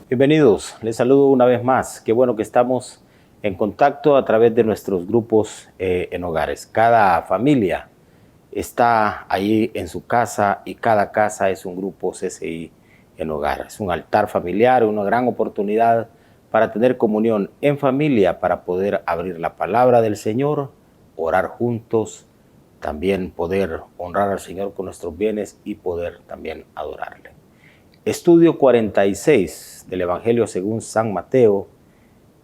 Bienvenidos, les saludo una vez más. Qué bueno que estamos en contacto a través de nuestros grupos en hogares. Cada familia está ahí en su casa y cada casa es un grupo CCI en hogar. Es un altar familiar, una gran oportunidad para tener comunión en familia, para poder abrir la palabra del Señor, orar juntos, también poder honrar al Señor con nuestros bienes y poder también adorarle. Estudio 46 del Evangelio según San Mateo,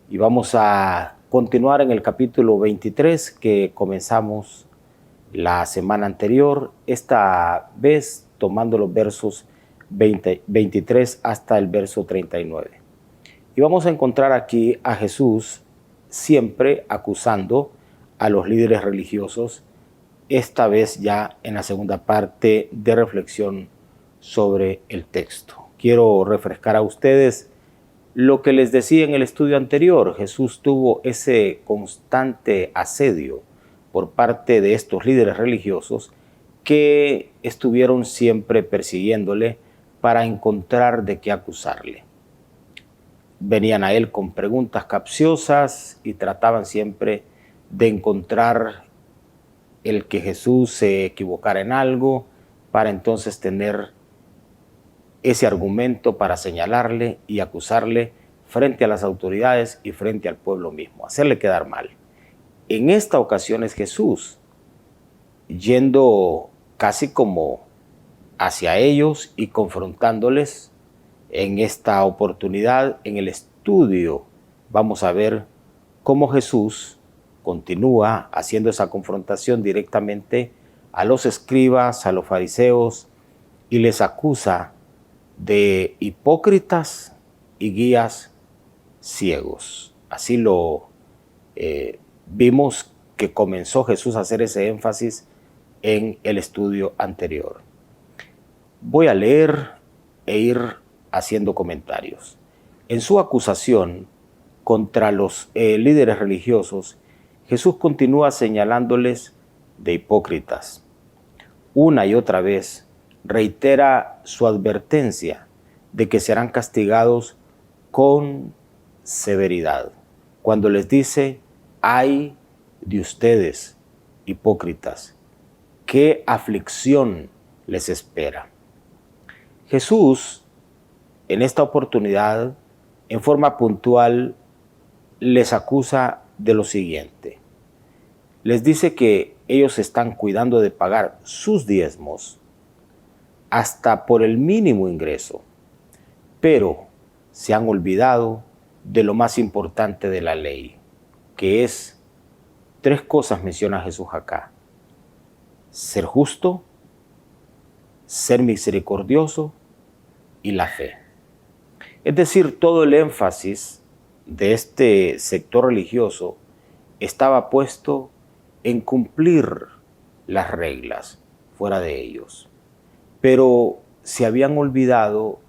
y vamos a continuar en el capítulo 23 que comenzamos la semana anterior, esta vez tomando los versos 23 hasta el verso 39. Y vamos a encontrar aquí a Jesús siempre acusando a los líderes religiosos, esta vez ya en la segunda parte de reflexión sobre el texto. Quiero refrescar a ustedes lo que les decía en el estudio anterior. Jesús tuvo ese constante asedio por parte de estos líderes religiosos que estuvieron siempre persiguiéndole para encontrar de qué acusarle. Venían a él con preguntas capciosas y trataban siempre de encontrar el que Jesús se equivocara en algo para entonces tener ese argumento para señalarle y acusarle frente a las autoridades y frente al pueblo mismo, hacerle quedar mal. En esta ocasión es Jesús yendo casi como hacia ellos y confrontándoles. En esta oportunidad, en el estudio, vamos a ver cómo Jesús continúa haciendo esa confrontación directamente a los escribas, a los fariseos, y les acusa de hipócritas y guías ciegos. Así lo vimos que comenzó Jesús a hacer ese énfasis en el estudio anterior. Voy a leer e ir haciendo comentarios. En su acusación contra los líderes religiosos, Jesús continúa señalándoles de hipócritas. Una y otra vez reitera su advertencia de que serán castigados con severidad. Cuando les dice: ay de ustedes, hipócritas, qué aflicción les espera. Jesús, en esta oportunidad, en forma puntual, les acusa de lo siguiente. Les dice que ellos están cuidando de pagar sus diezmos hasta por el mínimo ingreso, pero se han olvidado de lo más importante de la ley, que es, 3 cosas menciona Jesús acá: ser justo, ser misericordioso y la fe. Es decir, todo el énfasis de este sector religioso estaba puesto en cumplir las reglas fuera de ellos. Pero se habían olvidado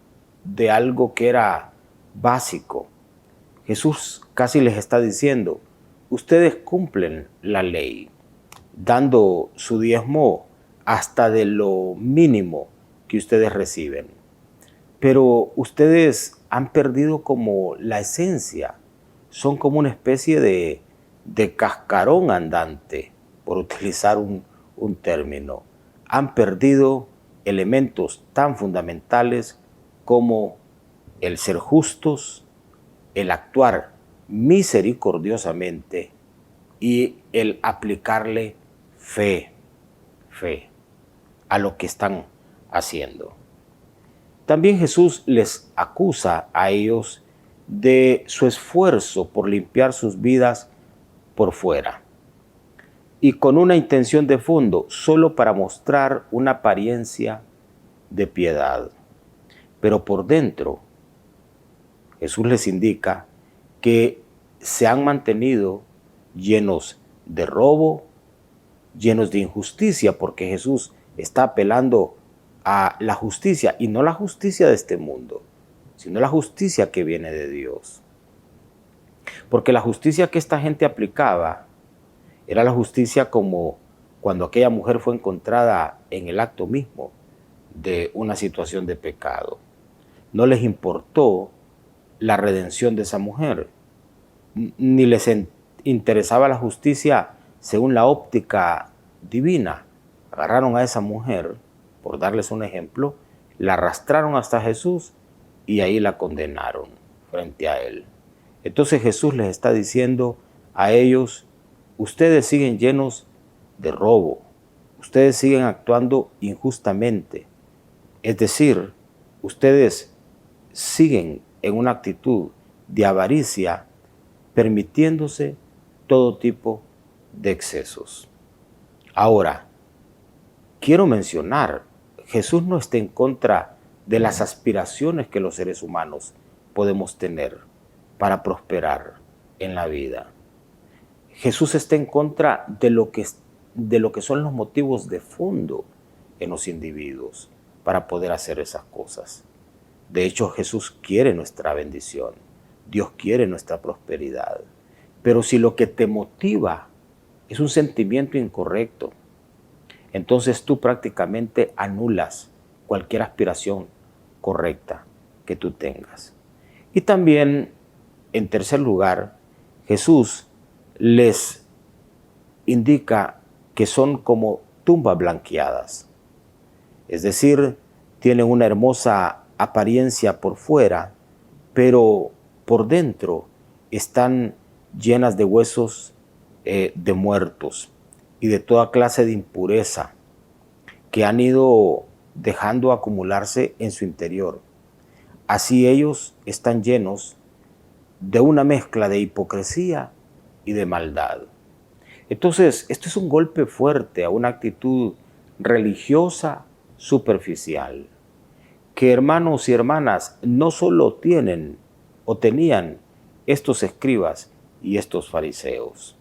de algo que era básico. Jesús casi les está diciendo: ustedes cumplen la ley, dando su diezmo hasta de lo mínimo que ustedes reciben. Pero ustedes han perdido como la esencia. Son como una especie de cascarón andante, por utilizar un término. Han perdido elementos tan fundamentales como el ser justos, el actuar misericordiosamente y el aplicarle fe a lo que están haciendo. También Jesús les acusa a ellos de su esfuerzo por limpiar sus vidas por fuera y con una intención de fondo, solo para mostrar una apariencia de piedad. Pero por dentro, Jesús les indica que se han mantenido llenos de robo, llenos de injusticia, porque Jesús está apelando a la justicia, y no la justicia de este mundo, sino la justicia que viene de Dios. Porque la justicia que esta gente aplicaba era la justicia como cuando aquella mujer fue encontrada en el acto mismo de una situación de pecado. No les importó la redención de esa mujer, ni les interesaba la justicia según la óptica divina. Agarraron a esa mujer, por darles un ejemplo, la arrastraron hasta Jesús y ahí la condenaron frente a él. Entonces Jesús les está diciendo a ellos: ustedes siguen llenos de robo, ustedes siguen actuando injustamente, es decir, ustedes siguen en una actitud de avaricia, permitiéndose todo tipo de excesos. Ahora, quiero mencionar, Jesús no está en contra de las aspiraciones que los seres humanos podemos tener para prosperar en la vida. Jesús está en contra de lo que son los motivos de fondo en los individuos para poder hacer esas cosas. De hecho, Jesús quiere nuestra bendición. Dios quiere nuestra prosperidad. Pero si lo que te motiva es un sentimiento incorrecto, entonces tú prácticamente anulas cualquier aspiración correcta que tú tengas. Y también, en tercer lugar, Jesús les indica que son como tumbas blanqueadas. Es decir, tienen una hermosa apariencia por fuera, pero por dentro están llenas de huesos de muertos y de toda clase de impureza que han ido dejando acumularse en su interior. Así ellos están llenos de una mezcla de hipocresía y de maldad. Entonces, esto es un golpe fuerte a una actitud religiosa superficial, que hermanos y hermanas no solo tienen o tenían estos escribas y estos fariseos.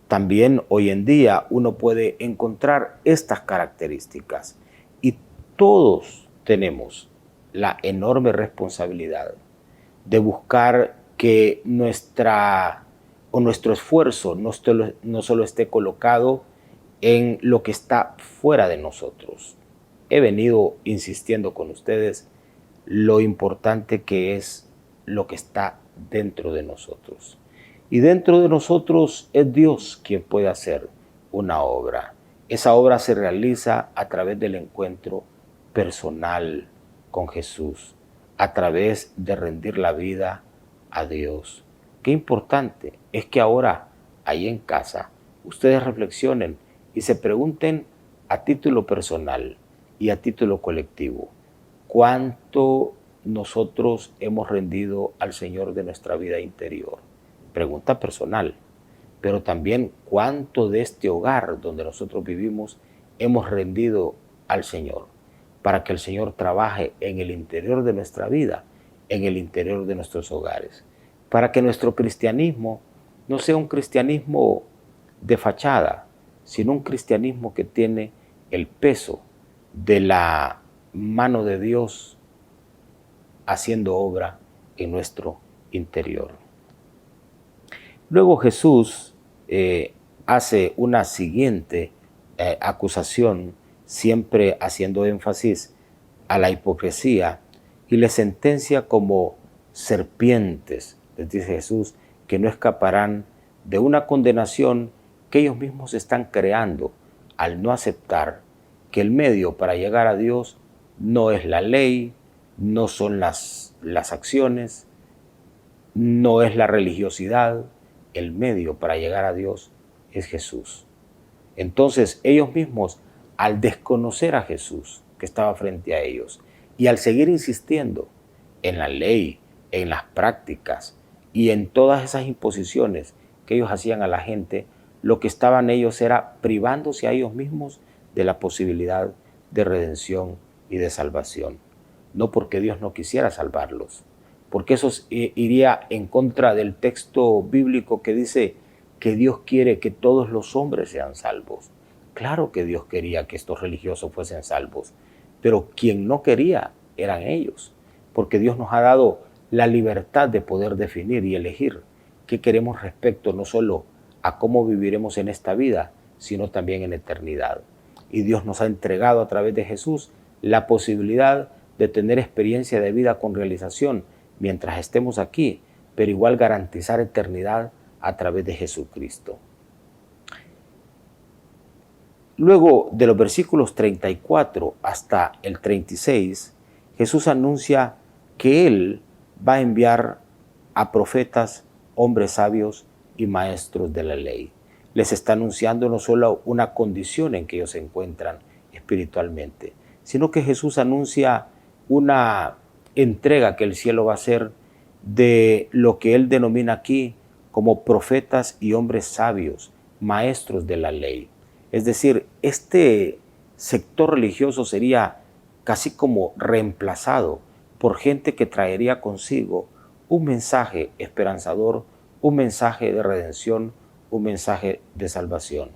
También hoy en día uno puede encontrar estas características y todos tenemos la enorme responsabilidad de buscar que nuestro esfuerzo no solo esté colocado en lo que está fuera de nosotros. He venido insistiendo con ustedes lo importante que es lo que está dentro de nosotros. Y dentro de nosotros es Dios quien puede hacer una obra. Esa obra se realiza a través del encuentro personal con Jesús, a través de rendir la vida a Dios. Qué importante es que ahora, ahí en casa, ustedes reflexionen y se pregunten a título personal y a título colectivo, ¿cuánto nosotros hemos rendido al Señor de nuestra vida interior? Pregunta personal, pero también cuánto de este hogar donde nosotros vivimos hemos rendido al Señor, para que el Señor trabaje en el interior de nuestra vida, en el interior de nuestros hogares, para que nuestro cristianismo no sea un cristianismo de fachada, sino un cristianismo que tiene el peso de la mano de Dios haciendo obra en nuestro interior. Luego Jesús hace una siguiente acusación, siempre haciendo énfasis a la hipocresía, y les sentencia como serpientes, les dice Jesús, que no escaparán de una condenación que ellos mismos están creando al no aceptar que el medio para llegar a Dios no es la ley, no son las acciones, no es la religiosidad. El medio para llegar a Dios es Jesús. Entonces ellos mismos, al desconocer a Jesús que estaba frente a ellos y al seguir insistiendo en la ley, en las prácticas y en todas esas imposiciones que ellos hacían a la gente, lo que estaban ellos era privándose a ellos mismos de la posibilidad de redención y de salvación. No porque Dios no quisiera salvarlos, porque eso iría en contra del texto bíblico que dice que Dios quiere que todos los hombres sean salvos. Claro que Dios quería que estos religiosos fuesen salvos, pero quien no quería eran ellos, porque Dios nos ha dado la libertad de poder definir y elegir qué queremos respecto no solo a cómo viviremos en esta vida, sino también en eternidad. Y Dios nos ha entregado a través de Jesús la posibilidad de tener experiencia de vida con realización mientras estemos aquí, pero igual garantizar eternidad a través de Jesucristo. Luego de los versículos 34 hasta el 36, Jesús anuncia que Él va a enviar a profetas, hombres sabios y maestros de la ley. Les está anunciando no solo una condición en que ellos se encuentran espiritualmente, sino que Jesús anuncia una entrega que el cielo va a hacer de lo que Él denomina aquí como profetas y hombres sabios, maestros de la ley. Es decir, este sector religioso sería casi como reemplazado por gente que traería consigo un mensaje esperanzador, un mensaje de redención, un mensaje de salvación.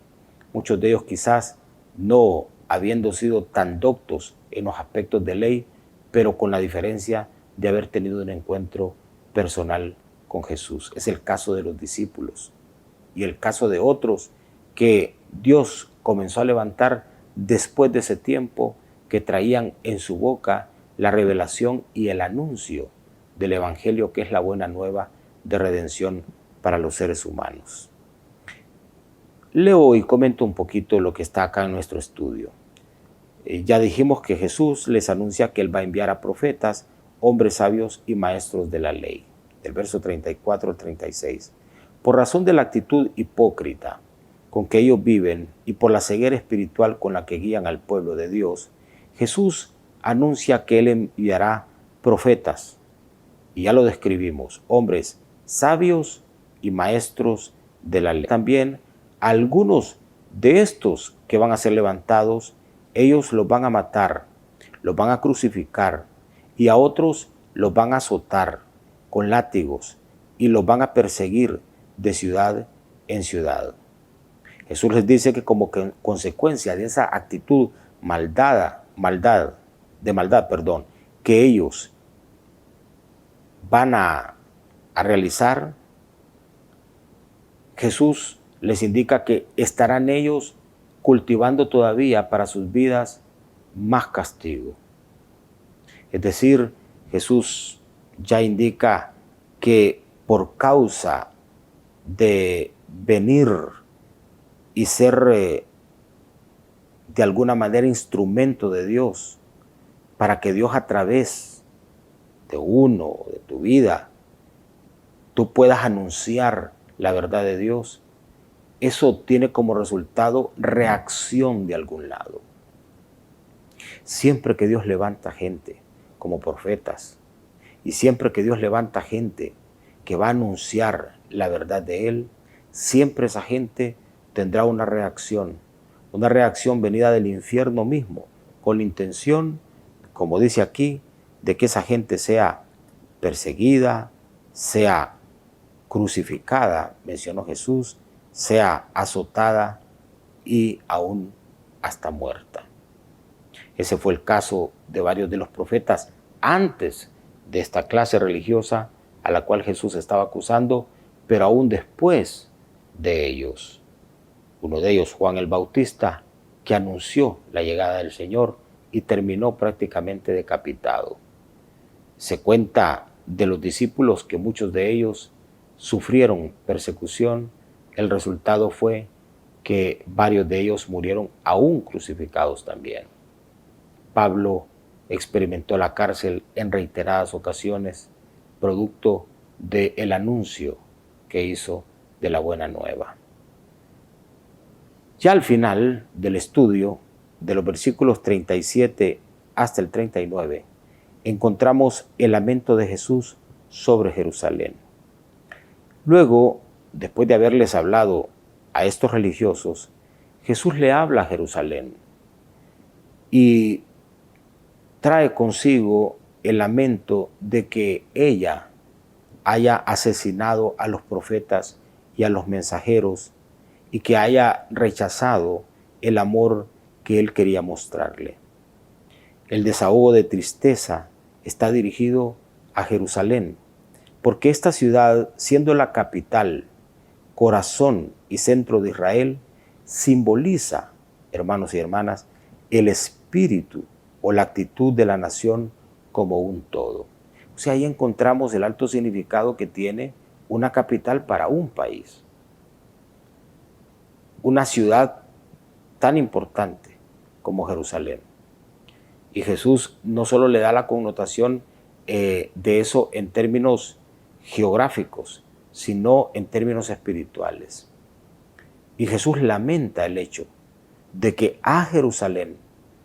Muchos de ellos quizás no habiendo sido tan doctos en los aspectos de ley, pero con la diferencia de haber tenido un encuentro personal con Jesús. Es el caso de los discípulos y el caso de otros que Dios comenzó a levantar después de ese tiempo, que traían en su boca la revelación y el anuncio del Evangelio, que es la buena nueva de redención para los seres humanos. Leo y comento un poquito lo que está acá en nuestro estudio. Ya dijimos que Jesús les anuncia que Él va a enviar a profetas, hombres sabios y maestros de la ley. Del verso 34 al 36. Por razón de la actitud hipócrita con que ellos viven y por la ceguera espiritual con la que guían al pueblo de Dios, Jesús anuncia que Él enviará profetas, y ya lo describimos, hombres sabios y maestros de la ley. También algunos de estos que van a ser levantados, ellos los van a matar, los van a crucificar, y a otros los van a azotar con látigos y los van a perseguir de ciudad en ciudad. Jesús les dice que como consecuencia de esa actitud que ellos van a realizar, Jesús les indica que estarán ellos cultivando todavía para sus vidas más castigo. Es decir, Jesús ya indica que por causa de venir y ser de alguna manera instrumento de Dios, para que Dios a través de uno, de tu vida, tú puedas anunciar la verdad de Dios, eso tiene como resultado reacción de algún lado. Siempre que Dios levanta gente como profetas, y siempre que Dios levanta gente que va a anunciar la verdad de Él, siempre esa gente tendrá una reacción venida del infierno mismo, con la intención, como dice aquí, de que esa gente sea perseguida, sea crucificada, mencionó Jesús, sea azotada y aún hasta muerta. Ese fue el caso de varios de los profetas antes de esta clase religiosa a la cual Jesús estaba acusando, pero aún después de ellos. Uno de ellos, Juan el Bautista, que anunció la llegada del Señor y terminó prácticamente decapitado. Se cuenta de los discípulos que muchos de ellos sufrieron persecución. El resultado fue que varios de ellos murieron aún crucificados también. Pablo experimentó la cárcel en reiteradas ocasiones, producto del anuncio que hizo de la buena nueva. Ya al final del estudio, de los versículos 37 hasta el 39, encontramos el lamento de Jesús sobre Jerusalén. Luego, después de haberles hablado a estos religiosos, Jesús le habla a Jerusalén y trae consigo el lamento de que ella haya asesinado a los profetas y a los mensajeros y que haya rechazado el amor que él quería mostrarle. El desahogo de tristeza está dirigido a Jerusalén, porque esta ciudad, siendo la capital, corazón y centro de Israel, simboliza, hermanos y hermanas, el espíritu o la actitud de la nación como un todo. sea, ahí encontramos el alto significado que tiene una capital para un país. Una ciudad tan importante como Jerusalén. Y Jesús no solo le da la connotación de eso en términos geográficos, sino en términos espirituales. Y Jesús lamenta el hecho de que a Jerusalén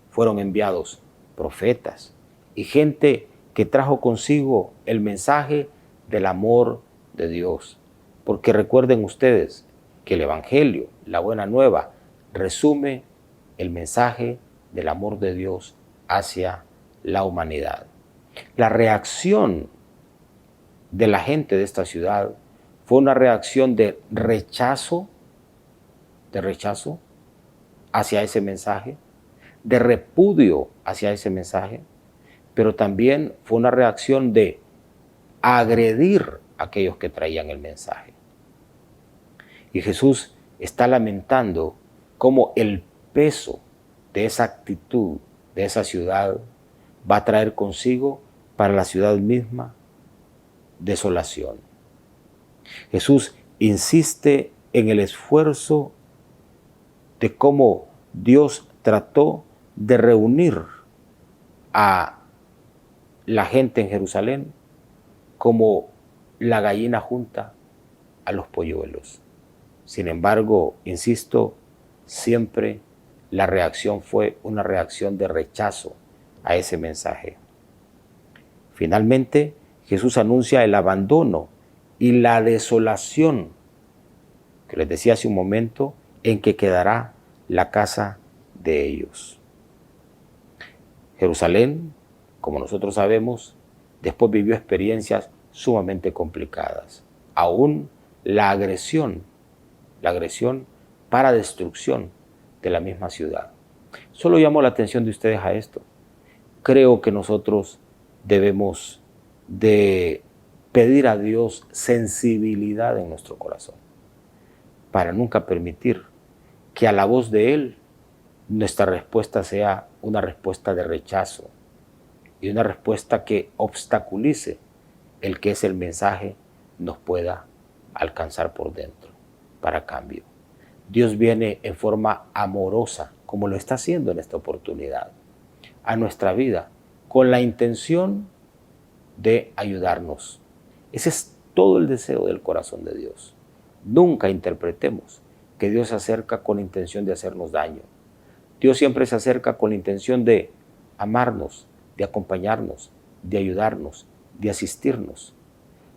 fueron enviados profetas y gente que trajo consigo el mensaje del amor de Dios. Porque recuerden ustedes que el Evangelio, la buena nueva, resume el mensaje del amor de Dios hacia la humanidad. La reacción de la gente de esta ciudad fue una reacción de rechazo hacia ese mensaje, de repudio hacia ese mensaje, pero también fue una reacción de agredir a aquellos que traían el mensaje. Y Jesús está lamentando cómo el peso de esa actitud, de esa ciudad, va a traer consigo para la ciudad misma desolación. Jesús insiste en el esfuerzo de cómo Dios trató de reunir a la gente en Jerusalén como la gallina junta a los polluelos. Sin embargo, insisto, siempre la reacción fue una reacción de rechazo a ese mensaje. Finalmente, Jesús anuncia el abandono y la desolación, que les decía hace un momento, en que quedará la casa de ellos. Jerusalén, como nosotros sabemos, después vivió experiencias sumamente complicadas. Aún la agresión para destrucción de la misma ciudad. Solo llamo la atención de ustedes a esto. Creo que nosotros debemos de pedir a Dios sensibilidad en nuestro corazón para nunca permitir que a la voz de Él nuestra respuesta sea una respuesta de rechazo y una respuesta que obstaculice el que ese mensaje nos pueda alcanzar por dentro. Para cambio, Dios viene en forma amorosa, como lo está haciendo en esta oportunidad, a nuestra vida, con la intención de ayudarnos. Ese es todo el deseo del corazón de Dios. Nunca interpretemos que Dios se acerca con la intención de hacernos daño. Dios siempre se acerca con la intención de amarnos, de acompañarnos, de ayudarnos, de asistirnos.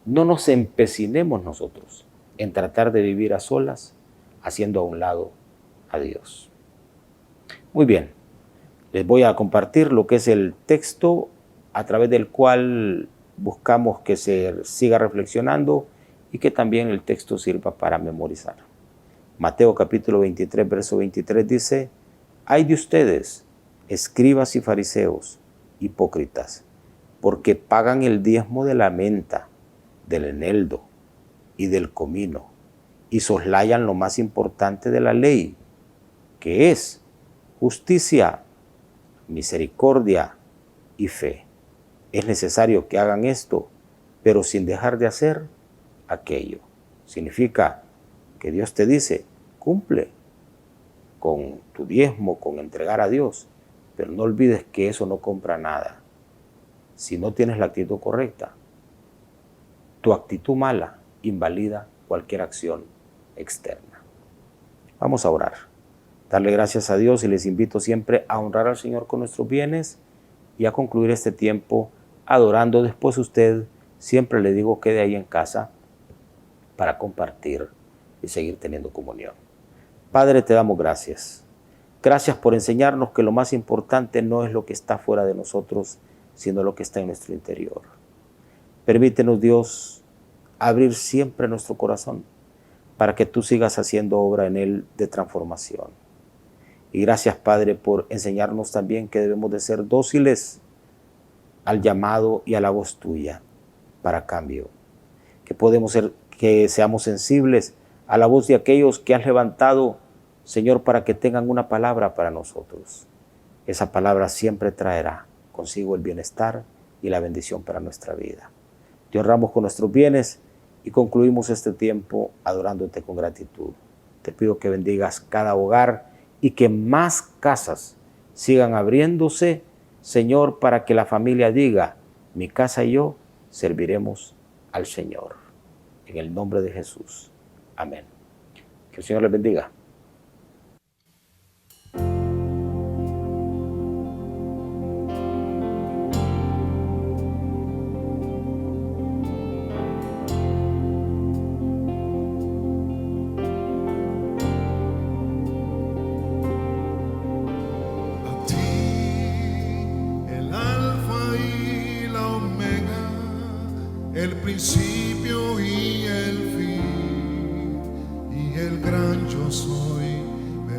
No nos empecinemos nosotros en tratar de vivir a solas, haciendo a un lado a Dios. Muy bien, les voy a compartir lo que es el texto a través del cual buscamos que se siga reflexionando y que también el texto sirva para memorizar. Mateo capítulo 23, verso 23 dice: «Ay de ustedes, escribas y fariseos, hipócritas, porque pagan el diezmo de la menta, del eneldo y del comino, y soslayan lo más importante de la ley, que es justicia, misericordia y fe. Es necesario que hagan esto, pero sin dejar de hacer aquello». Significa que Dios te dice, cumple con tu diezmo, con entregar a Dios, pero no olvides que eso no compra nada. Si no tienes la actitud correcta, tu actitud mala invalida cualquier acción externa. Vamos a orar, darle gracias a Dios y les invito siempre a honrar al Señor con nuestros bienes y a concluir este tiempo adorando. Después usted, siempre le digo, quede ahí en casa para compartir y seguir teniendo comunión. Padre, te damos gracias. Gracias por enseñarnos que lo más importante no es lo que está fuera de nosotros, sino lo que está en nuestro interior. Permítenos, Dios, abrir siempre nuestro corazón para que tú sigas haciendo obra en él de transformación. Y gracias, Padre, por enseñarnos también que debemos de ser dóciles al llamado y a la voz tuya para cambio. Que seamos sensibles a la voz de aquellos que has levantado, Señor, para que tengan una palabra para nosotros. Esa palabra siempre traerá consigo el bienestar y la bendición para nuestra vida. Te honramos con nuestros bienes y concluimos este tiempo adorándote con gratitud. Te pido que bendigas cada hogar y que más casas sigan abriéndose, Señor, para que la familia diga: mi casa y yo serviremos al Señor. En el nombre de Jesús. Amén. Que el Señor les bendiga. El principio y el fin, y el gran yo soy, me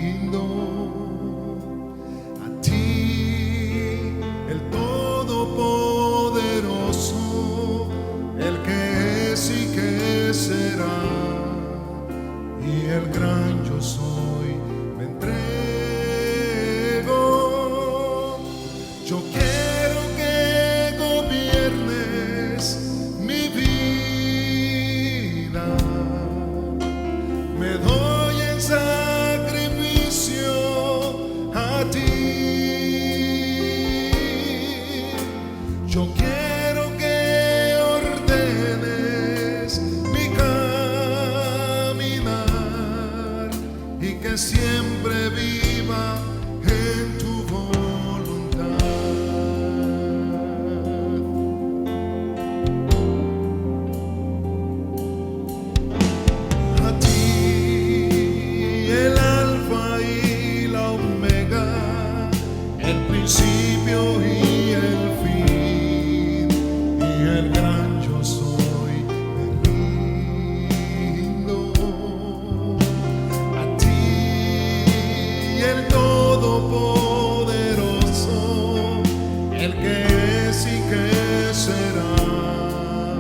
rindo a ti, el Todopoderoso, el que es y que será, y el gran yo soy, me entrego. Yo quiero mi vida, me doy en sacrificio a ti. Yo quiero que ordenes mi caminar y que siempre viva en tu voluntad. Principio y el fin, y el gran yo soy, me rindo a ti, el Todopoderoso, el que es y que será,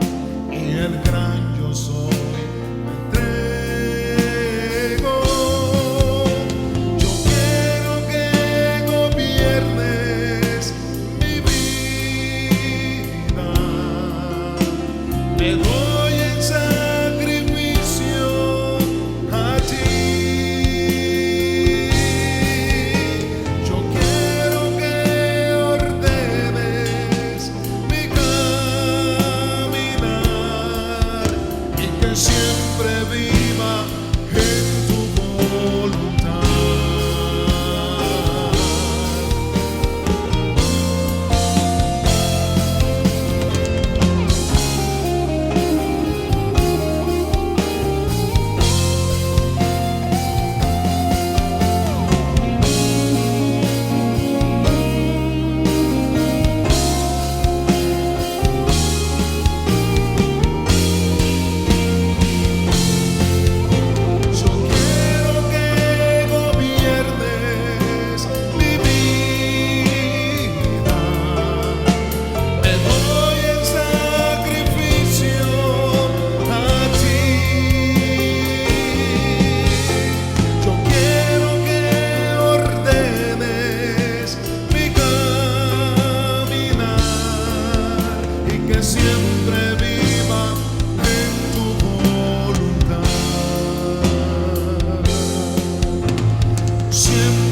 y el gran yo soy. Me doy en sacrificio a ti. Yo quiero que ordenes mi caminar y que siempre viva en tu voluntad. Siempre viva en tu voluntad. Siempre